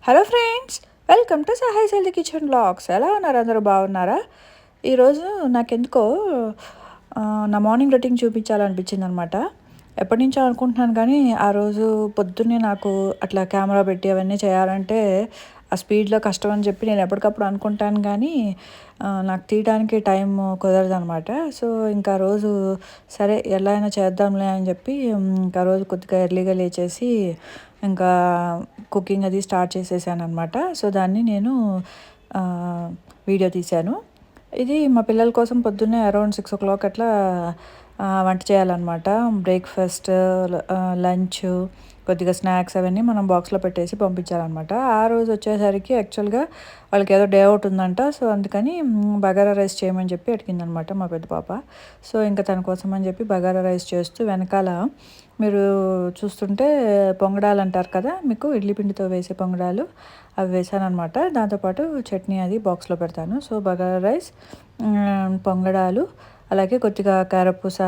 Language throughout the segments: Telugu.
Hello friends, welcome to Sahay సెల్ది కిచెన్ బ్లాగ్స్. ఎలా ఉన్నారు? అందరూ బాగున్నారా? ఈరోజు నాకెందుకో నా మార్నింగ్ రొటీన్ చూపించాలనిపించింది అనమాట. ఎప్పటి నుంచో అనుకుంటున్నాను కానీ ఆ రోజు పొద్దున్నే నాకు అట్లా కెమెరా పెట్టి అవన్నీ చేయాలంటే ఆ స్పీడ్లో కష్టం అని చెప్పి నేను ఎప్పటికప్పుడు అనుకుంటాను కానీ నాకు తీయడానికి టైం కుదరదనమాట. సో ఇంకా రోజు సరే ఎలా అయినా చేద్దాంలే అని చెప్పి ఇంకా రోజు కొద్దిగా ఎర్లీగా లేచేసి ఇంకా కుకింగ్ అది స్టార్ట్ చేసేసాను అనమాట. సో దాన్ని నేను వీడియో తీశాను. ఇది మా పిల్లల కోసం పొద్దున్నే అరౌండ్ 6 o'clock అట్లా వంట చేయాలన్నమాట. బ్రేక్ఫాస్ట్, లంచ్, కొద్దిగా స్నాక్స్ అవన్నీ మనం బాక్స్లో పెట్టేసి పంపించాలన్నమాట. ఆ రోజు వచ్చేసరికి యాక్చువల్గా వాళ్ళకి ఏదో డే అవుట్ ఉందంట. సో అందుకని బగారా రైస్ చేయమని చెప్పి అడిగిందనమాట మా పెద్ద పాప. సో ఇంకా తన కోసం అని చెప్పి బగారా రైస్ చేస్తూ వెనకాల మీరు చూస్తుంటే పొంగడాలు అంటారు కదా, మీకు ఇడ్లీ పిండితో వేసే పొంగడాలు అవి వేసాను అనమాట. దాంతోపాటు చట్నీ అది బాక్స్లో పెడతాను. సో బగారా రైస్, పొంగడాలు, అలాగే కొద్దిగా కారపూస,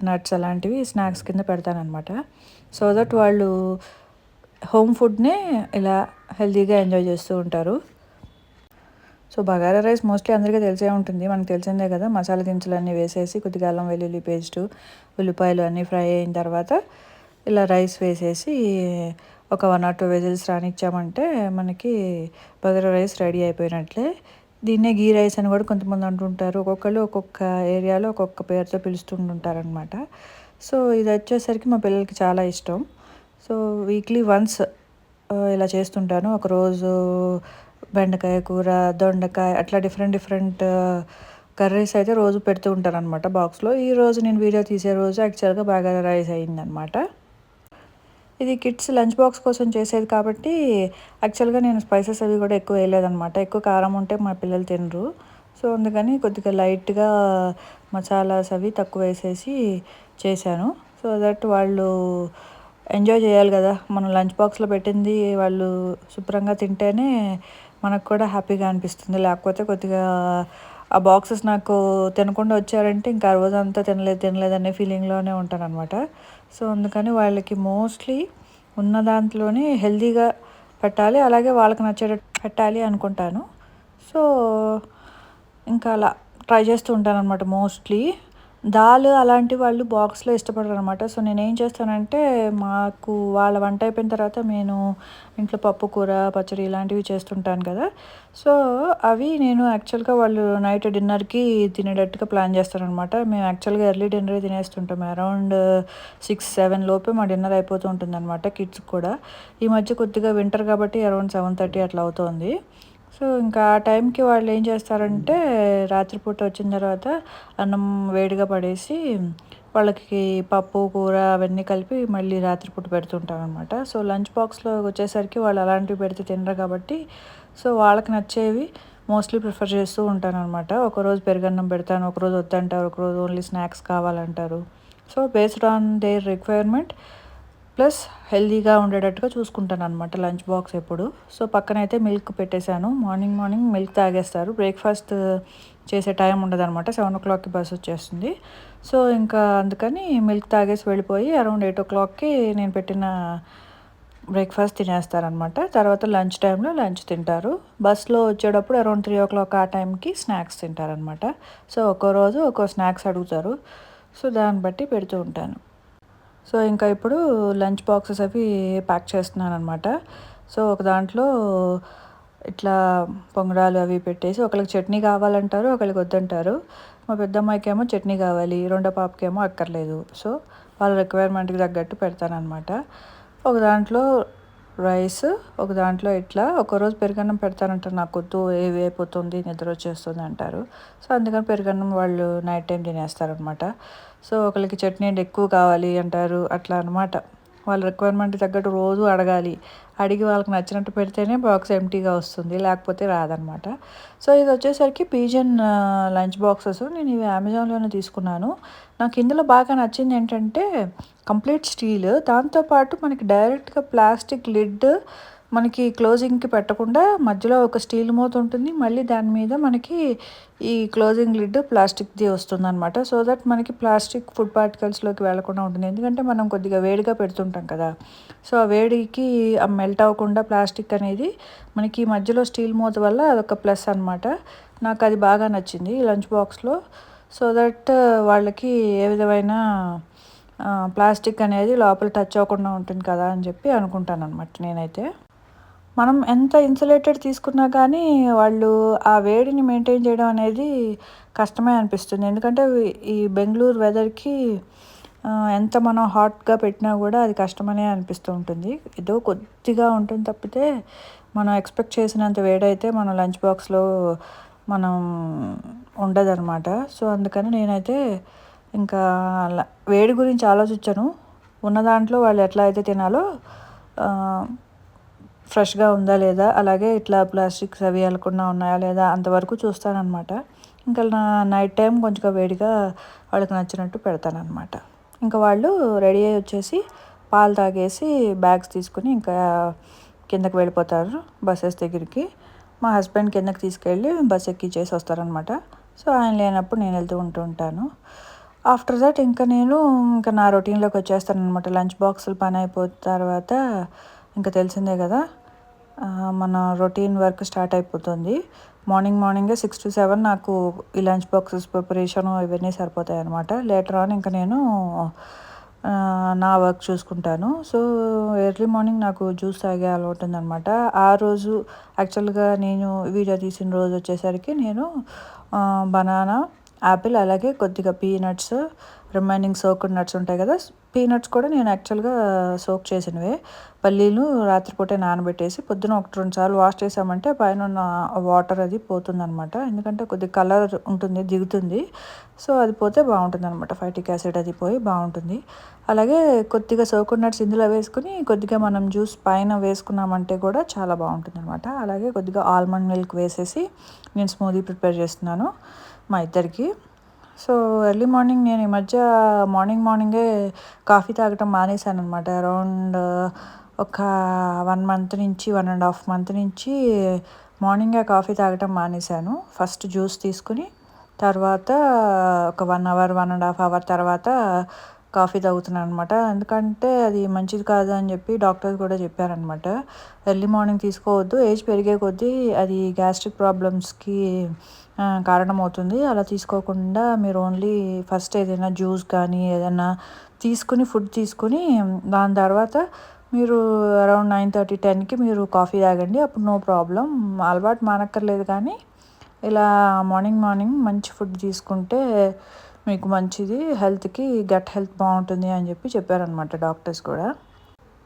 నట్స్ అలాంటివి స్నాక్స్ కింద పెడతానమాట. సో దట్ వాళ్ళు హోమ్ ఫుడ్నే ఇలా హెల్తీగా ఎంజాయ్ చేస్తూ ఉంటారు. సో బగారా రైస్ మోస్ట్లీ అందరికీ తెలిసే ఉంటుంది, మనకు తెలిసిందే కదా. మసాలా దినుసులు అన్నీ వేసేసి కొద్దిగా అల్లం వెల్లుల్లి పేస్టు, ఉల్లిపాయలు అన్నీ ఫ్రై అయిన తర్వాత ఇలా రైస్ వేసేసి ఒక 1 or 2 విజిల్స్ రానిచ్చామంటే మనకి బగారా రైస్ రెడీ అయిపోయినట్లే. దీన్నే గీ రైస్ అని కూడా కొంతమంది అంటుంటారు. ఒక్కొక్కళ్ళు ఒక్కొక్క ఏరియాలో ఒక్కొక్క పేరుతో పిలుస్తుంటారనమాట. సో ఇది వచ్చేసరికి మా పిల్లలకి చాలా ఇష్టం. సో వీక్లీ వన్స్ ఇలా చేస్తుంటాను. ఒకరోజు బెండకాయ కూర, దొండకాయ అట్లా డిఫరెంట్ కర్రీస్ అయితే రోజు పెడుతూ ఉంటానన్నమాట బాక్స్లో. ఈరోజు నేను వీడియో తీసే రోజు యాక్చువల్గా బగారా రైస్ అయిందనమాట. ఇది కిడ్స్ లంచ్ బాక్స్ కోసం చేసేది కాబట్టి యాక్చువల్గా నేను స్పైసెస్ అవి కూడా ఎక్కువ వేయలేదనమాట. ఎక్కువ కారం ఉంటే మా పిల్లలు తినరు. సో అందుకని కొద్దిగా లైట్గా మసాలాస్ అవి తక్కువ వేసేసి చేశాను. సో దట్ వాళ్ళు ఎంజాయ్ చేయాలి కదా. మనం లంచ్ బాక్స్లో పెట్టింది వాళ్ళు శుభ్రంగా తింటేనే మనకు కూడా హ్యాపీగా అనిపిస్తుంది. లేకపోతే కొద్దిగా ఆ బాక్సెస్ నాకు తినకుండా వచ్చారంటే ఇంకా ఆ రోజంతా తినలేదనే ఫీలింగ్లోనే ఉంటానన్నమాట. సో అందుకని వాళ్ళకి మోస్ట్లీ ఉన్న దాంట్లోనే హెల్తీగా పెట్టాలి, అలాగే వాళ్ళకి నచ్చేటట్టు పెట్టాలి అనుకుంటాను. సో ఇంకా అలా ట్రై చేస్తూ ఉంటానన్నమాట. మోస్ట్లీ దాల్ అలాంటి వాళ్ళు బాక్స్లో ఇష్టపడరు అనమాట. సో నేనేం చేస్తానంటే మాకు వాళ్ళ వంట అయిపోయిన తర్వాత నేను ఇంట్లో పప్పు కూర, పచ్చడి ఇలాంటివి చేస్తుంటాను కదా. సో అవి నేను యాక్చువల్గా వాళ్ళు నైట్ డిన్నర్కి తినేటట్టుగా ప్లాన్ చేస్తానమాట. మేము యాక్చువల్గా ఎర్లీ డిన్నర్ తినేస్తుంటాం. అరౌండ్ 6-7 లోపే మా డిన్నర్ అయిపోతూ ఉంటుంది అనమాట. కిడ్స్కి కూడా ఈ మధ్య కొద్దిగా వింటర్ కాబట్టి అరౌండ్ 7:30 అట్లా అవుతుంది. సో ఇంకా ఆ టైంకి వాళ్ళు ఏం చేస్తారంటే రాత్రిపూట వచ్చిన తర్వాత అన్నం వేడిగా పడేసి వాళ్ళకి పప్పు కూర అవన్నీ కలిపి మళ్ళీ రాత్రిపూట పెడుతుంటాను అనమాట. సో లంచ్ బాక్స్లో వచ్చేసరికి వాళ్ళు అలాంటివి పెడితే తినరు కాబట్టి సో వాళ్ళకి నచ్చేవి మోస్ట్లీ ప్రిఫర్ చేస్తూ ఉంటాను అనమాట. ఒకరోజు పెరుగన్నం పెడతాను, ఒకరోజు వద్దంటారు, ఒకరోజు ఓన్లీ స్నాక్స్ కావాలంటారు. So based on their requirement plus హెల్తీగా ఉండేటట్టుగా చూసుకుంటాను అనమాట లంచ్ బాక్స్ ఎప్పుడు. సో పక్కనైతే మిల్క్ పెట్టేశాను. మార్నింగ్ మిల్క్ తాగేస్తారు. బ్రేక్ఫాస్ట్ చేసే టైం ఉండదన్నమాట. 7 o'clockకి బస్ వచ్చేస్తుంది. సో ఇంకా అందుకని మిల్క్ తాగేసి వెళ్ళిపోయి అరౌండ్ 8 o'clockకి నేను పెట్టిన బ్రేక్ఫాస్ట్ తినేస్తారనమాట. తర్వాత లంచ్ టైంలో లంచ్ తింటారు. బస్లో వచ్చేటప్పుడు అరౌండ్ 3 o'clock ఆ టైంకి స్నాక్స్ తింటారనమాట. సో ఒక్కో రోజు ఒక్కో స్నాక్స్ అడుగుతారు. సో దాన్ని బట్టి పెడుతూ ఉంటాను. సో ఇంకా ఇప్పుడు లంచ్ బాక్సెస్ అవి ప్యాక్ చేస్తున్నాను అనమాట. సో ఒక దాంట్లో ఇట్లా పొంగడాలు అవి పెట్టేసి ఒకళ్ళకి చట్నీ కావాలంటారు, ఒకళ్ళకి వద్దంటారు. మా పెద్దమ్మాయికేమో చట్నీ కావాలి, రెండో పాపకేమో అక్కర్లేదు. సో వాళ్ళ రిక్వైర్మెంట్కి తగ్గట్టు పెడతానమాట. ఒక దాంట్లో రైస్, ఒక దాంట్లో ఇట్లా ఒకరోజు పెరుగన్నం పెడతానంటారు. నాకు వద్దు, ఏవి అయిపోతుంది, నిద్ర వచ్చేస్తుంది అంటారు. సో అందుకని పెరుగన్నం వాళ్ళు నైట్ టైం తినేస్తారనమాట. సో ఒకరికి చట్నీ ఎక్కువ కావాలి అంటారు, అట్లా అనమాట. వాళ్ళ రిక్వైర్మెంట్కి తగ్గట్టు రోజు అడిగి వాళ్ళకి నచ్చినట్టు పెడితేనే బాక్స్ ఎంటీగా వస్తుంది, లేకపోతే రాదనమాట. సో ఇది వచ్చేసరికి పీజన్ లంచ్ బాక్సెస్. నేను ఇవి అమెజాన్లోనే తీసుకున్నాను. నాకు ఇందులో బాగా నచ్చింది ఏంటంటే కంప్లీట్ స్టీల్, దాంతోపాటు మనకి డైరెక్ట్గా ప్లాస్టిక్ లిడ్ మనకి క్లోజింగ్‌కి పెట్టకుండా మధ్యలో ఒక స్టీల్ మూత ఉంటుంది. మళ్ళీ దాని మీద మనకి ఈ క్లోజింగ్ లిడ్ ప్లాస్టిక్‌ది వస్తుందనమాట. సో దట్ మనకి ప్లాస్టిక్ ఫుడ్ పార్టికల్స్‌లోకి వెళ్ళకుండా ఉంటుంది. ఎందుకంటే మనం కొద్దిగా వేడిగా పెడుతుంటాం కదా! సో ఆ వేడికి మెల్ట్ అవ్వకుండా ప్లాస్టిక్ అనేది మనకి మధ్యలో స్టీల్ మూత వల్ల అదొక ప్లస్ అనమాట. నాకది బాగా నచ్చింది లంచ్ బాక్స్‌లో. సో దట్ వాళ్ళకి ఏ విధమైన ప్లాస్టిక్ అనేది లోపల టచ్ అవ్వకుండా ఉంటుంది కదా అని చెప్పి అనుకుంటాననమాట నేనైతే. మనం ఎంత ఇన్సులేటెడ్ తీసుకున్నా కానీ వాళ్ళు ఆ వేడిని మెయింటైన్ చేయడం అనేది కష్టమే అనిపిస్తుంది. ఎందుకంటే ఈ బెంగుళూరు వెదర్‌కి ఎంత మనం హాట్‌గా పెట్టినా కూడా అది కష్టమనే అనిపిస్తూ ఉంటుంది. ఏదో కొద్దిగా ఉంటుంది తప్పితే మనం ఎక్స్‌పెక్ట్ చేసినంత వేడైతే మన లంచ్ బాక్స్‌లో మనం ఉండదనమాట. సో అందుకని నేనైతే ఇంకా వేడి గురించి ఆలోచించను. ఉన్న దాంట్లో వాళ్ళు ఎట్లా అయితే తినాలో ఫ్రెష్‌గా ఉందా లేదా, అలాగే ఇట్లా ప్లాస్టిక్స్ అవి ఎళ్ళకుండా ఉన్నాయా లేదా అంతవరకు చూస్తాననమాట. ఇంకా నైట్ టైం కొంచెం వేడిగా వాళ్ళకి నచ్చినట్టు పెడతాననమాట. ఇంకా వాళ్ళు రెడీ అయ్యి వచ్చేసి పాలు తాగేసి బ్యాగ్స్ తీసుకొని ఇంకా కిందకి వెళ్ళిపోతారు బసెస్ దగ్గరికి. మా హస్బెండ్ కిందకి తీసుకెళ్ళి బస్ ఎక్కిచ్చేసి వస్తారనమాట. సో ఆయన లేనప్పుడు నేను వెళ్తూ ఉంటాను. ఆఫ్టర్ దట్ ఇంకా నా రొటీన్‌లోకి వచ్చేస్తాననమాట. లంచ్ బాక్సులు పని అయిపోయిన తర్వాత ఇంకా తెలిసిందే కదా! మన రొటీన్ వర్క్ స్టార్ట్ అయిపోతుంది. మార్నింగే 6-7 నాకు ఈ లంచ్ బాక్సెస్ ప్రిపరేషను ఇవన్నీ సరిపోతాయన్నమాట. లేటర్ ఆన్ ఇంకా నేను నా వర్క్ చూసుకుంటాను. సో ఎర్లీ మార్నింగ్ నాకు జ్యూస్ తాగే అలవాటు ఉందనమాట. ఆ రోజు యాక్చువల్‌గా నేను వీడియో తీసిన రోజు వచ్చేసరికి నేను బనానా, యాపిల్ అలాగే కొద్దిగా పీనట్స్, రిమైనింగ్ సోక్డ్ నట్స్ ఉంటాయి కదా! పీనట్స్ కూడా నేను యాక్చువల్‌గా సోక్ చేసినవే. పల్లీలు రాత్రిపూటే నానబెట్టేసి పొద్దున 1-2 సార్లు వాష్ చేసామంటే పైనున్న వాటర్ అది పోతుందనమాట. ఎందుకంటే కొద్దిగా కలర్ ఉంటుంది, దిగుతుంది. సో అది పోతే బాగుంటుందనమాట. ఫైటిక్ యాసిడ్ అది పోయి బాగుంటుంది. అలాగే కొద్దిగా సోక్డ్ నట్స్ ఇందులో వేసుకొని కొద్దిగా మనం జ్యూస్ పైన వేసుకున్నామంటే కూడా చాలా బాగుంటుందనమాట. అలాగే కొద్దిగా ఆల్మండ్ మిల్క్ వేసేసి నేను స్మూదీ ప్రిపేర్ చేస్తున్నాను మా ఇద్దరికి. సో ఎర్లీ మార్నింగ్ నేను ఈ మధ్య మార్నింగే కాఫీ తాగటం మానేశాననమాట. అరౌండ్ ఒక 1 మంత్ నుంచి 1.5 మంత్ నుంచి మార్నింగే కాఫీ తాగటం మానేశాను. ఫస్ట్ జ్యూస్ తీసుకుని తర్వాత ఒక 1 అవర్, 1.5 అవర్ తర్వాత కాఫీ తాగుతున్నాను అనమాట. ఎందుకంటే అది మంచిది కాదు అని చెప్పి డాక్టర్స్ కూడా చెప్పారనమాట. ఎర్లీ మార్నింగ్ తీసుకోవద్దు, ఏజ్ పెరిగే కొద్దీ అది గ్యాస్ట్రిక్ ప్రాబ్లమ్స్‌కి కారణమవుతుంది. అలా తీసుకోకుండా మీరు ఓన్లీ ఫస్ట్ ఏదైనా జ్యూస్ కానీ ఏదైనా తీసుకుని ఫుడ్ తీసుకుని దాని తర్వాత మీరు అరౌండ్ 9:30, 10కి మీరు కాఫీ తాగండి. అప్పుడు నో ప్రాబ్లమ్. అలవాటు మానక్కర్లేదు కానీ ఇలా మార్నింగ్ మంచి ఫుడ్ తీసుకుంటే మీకు మంచిది, హెల్త్‌కి గట్ హెల్త్ బాగుంటుంది అని చెప్పి చెప్పారనమాట డాక్టర్స్ కూడా.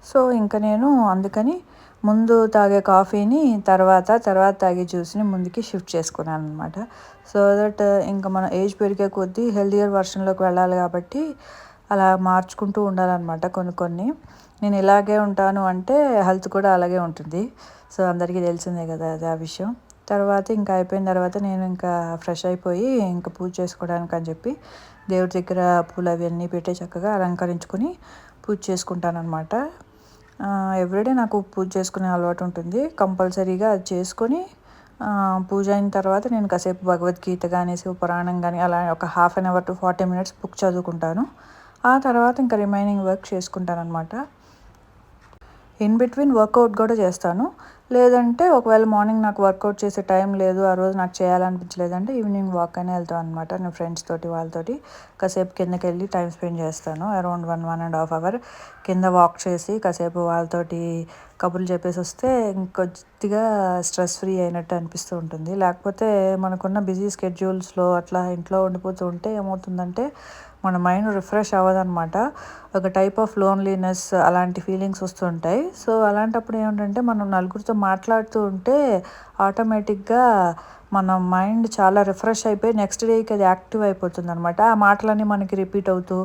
సో ఇంకా నేను అందుకని ముందు తాగే కాఫీని తర్వాత తాగే జ్యూస్ని ముందుకి షిఫ్ట్ చేసుకున్నాను అనమాట. సో దట్ ఇంకా మన ఏజ్ పెరిగే కొద్దీ హెల్దియర్ వర్షన్లోకి వెళ్ళాలి కాబట్టి అలా మార్చుకుంటూ ఉండాలన్నమాట కొన్ని. నేను ఇలాగే ఉంటాను అంటే హెల్త్ కూడా అలాగే ఉంటుంది. సో అందరికీ తెలిసిందే కదా అది ఆ విషయం. తర్వాత ఇంకా అయిపోయిన తర్వాత నేను ఇంకా ఫ్రెష్ అయిపోయి ఇంకా పూజ చేసుకోవడానికి అని చెప్పి దేవుడి దగ్గర పూలు అవన్నీ పెట్టి చక్కగా అలంకరించుకొని పూజ చేసుకుంటానన్నమాట. ఎవ్రీడే నాకు పూజ చేసుకునే అలవాటు ఉంటుంది. కంపల్సరీగా అది చేసుకొని పూజ అయిన తర్వాత నేను కాసేపు భగవద్గీత కానీ శివపురాణం కానీ అలా ఒక 1/2 అవర్ to 40 minutes బుక్ చదువుకుంటాను. ఆ తర్వాత ఇంకా రిమైనింగ్ వర్క్ చేసుకుంటానన్నమాట. ఇన్ బిట్వీన్ వర్కౌట్ కూడా చేస్తాను. లేదంటే ఒకవేళ మార్నింగ్ నాకు వర్కౌట్ చేసే టైం లేదు, ఆ రోజు నాకు చేయాలనిపించలేదంటే ఈవినింగ్ వాక్ అయినా వెళ్తాను అనమాట. నేను ఫ్రెండ్స్ తోటి వాళ్ళతోటి కాసేపు కిందకి వెళ్ళి టైం స్పెండ్ చేస్తాను. అరౌండ్ 1.5 అవర్ కింద వాక్ చేసి కాసేపు వాళ్ళతోటి కబుర్లు చెప్పేసి వస్తే ఇంకొద్దిగా స్ట్రెస్ ఫ్రీ అయినట్టు అనిపిస్తూ ఉంటుంది. లేకపోతే మనకున్న బిజీ స్కెడ్యూల్స్లో అట్లా ఇంట్లో ఉండిపోతూ ఉంటే ఏమవుతుందంటే మన మైండ్ రిఫ్రెష్ అవ్వదనమాట. ఒక టైప్ ఆఫ్ లోన్లీనెస్ అలాంటి ఫీలింగ్స్ వస్తుంటాయి. సో అలాంటప్పుడు ఏమిటంటే మనం నలుగురితో మాట్లాడుతూ ఉంటే ఆటోమేటిక్గా మన మైండ్ చాలా రిఫ్రెష్ అయిపోయి నెక్స్ట్ డేకి అది యాక్టివ్ అయిపోతుంది అనమాట. ఆ మాటలన్నీ మనకి రిపీట్ అవుతూ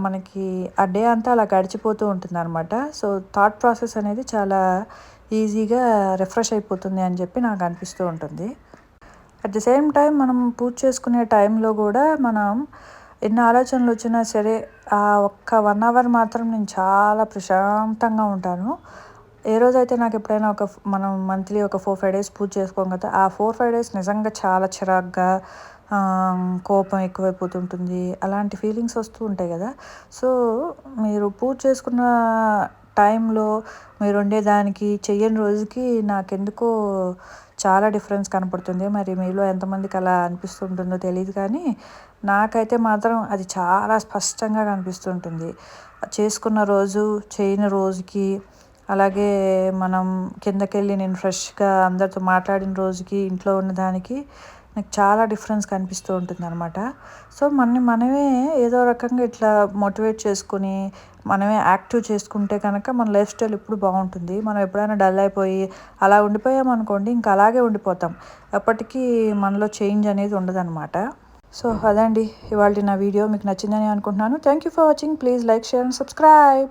మనకి ఆ డే అంతా అలా గడిచిపోతూ ఉంటుంది అనమాట. సో థాట్ ప్రాసెస్ అనేది చాలా ఈజీగా రిఫ్రెష్ అయిపోతుంది అని చెప్పి నాకు అనిపిస్తూ ఉంటుంది. అట్ ది సేమ్ టైం మనం పూజ చేసుకునే టైంలో కూడా మనం ఎన్ని ఆలోచనలు వచ్చినా సరే ఆ ఒక్క 1 అవర్ మాత్రం నేను చాలా ప్రశాంతంగా ఉంటాను. ఏ రోజైతే నాకు ఎప్పుడైనా మనం మంత్లీ ఒక 4-5 డేస్ పూజ చేసుకోం కదా, ఆ 4-5 డేస్ నిజంగా చాలా చిరాగ్గా కోపం ఎక్కువైపోతుంటుంది. అలాంటి ఫీలింగ్స్ వస్తూ ఉంటాయి కదా. సో, మీరు పూజ చేసుకున్న టైంలో మీరు ఉండేదానికి చెయ్యని రోజుకి నాకెందుకో చాలా డిఫరెన్స్ కనపడుతుంది. మరి మీలో ఎంతమందికి అలా అనిపిస్తుంటుందో తెలీదు కానీ, నాకైతే మాత్రం అది చాలా స్పష్టంగా కనిపిస్తుంటుంది. చేసుకున్న రోజు, చేయని రోజుకి, అలాగే మనం కిందకెళ్ళి నేను ఫ్రెష్‌గా అందరితో మాట్లాడిన రోజుకి, ఇంట్లో ఉన్నదానికి నాకు చాలా డిఫరెన్స్ కనిపిస్తూ ఉంటుందనమాట. సో, మనమే ఏదో రకంగా ఇట్లా మోటివేట్ చేసుకొని, మనమే యాక్టివ్ చేసుకుంటే కనుక మన లైఫ్ స్టైల్ ఎప్పుడు బాగుంటుంది. మనం ఎప్పుడైనా డల్ అయిపోయి అలా ఉండిపోయామనుకోండి, ఇంకా అలాగే ఉండిపోతాం. ఎప్పటికీ మనలో చేంజ్ అనేది ఉండదనమాట. సో, అదండి ఇవాల్టి నా వీడియో. మీకు నచ్చిందని అనుకుంటున్నాను. Thank you for watching. Please like, share and subscribe.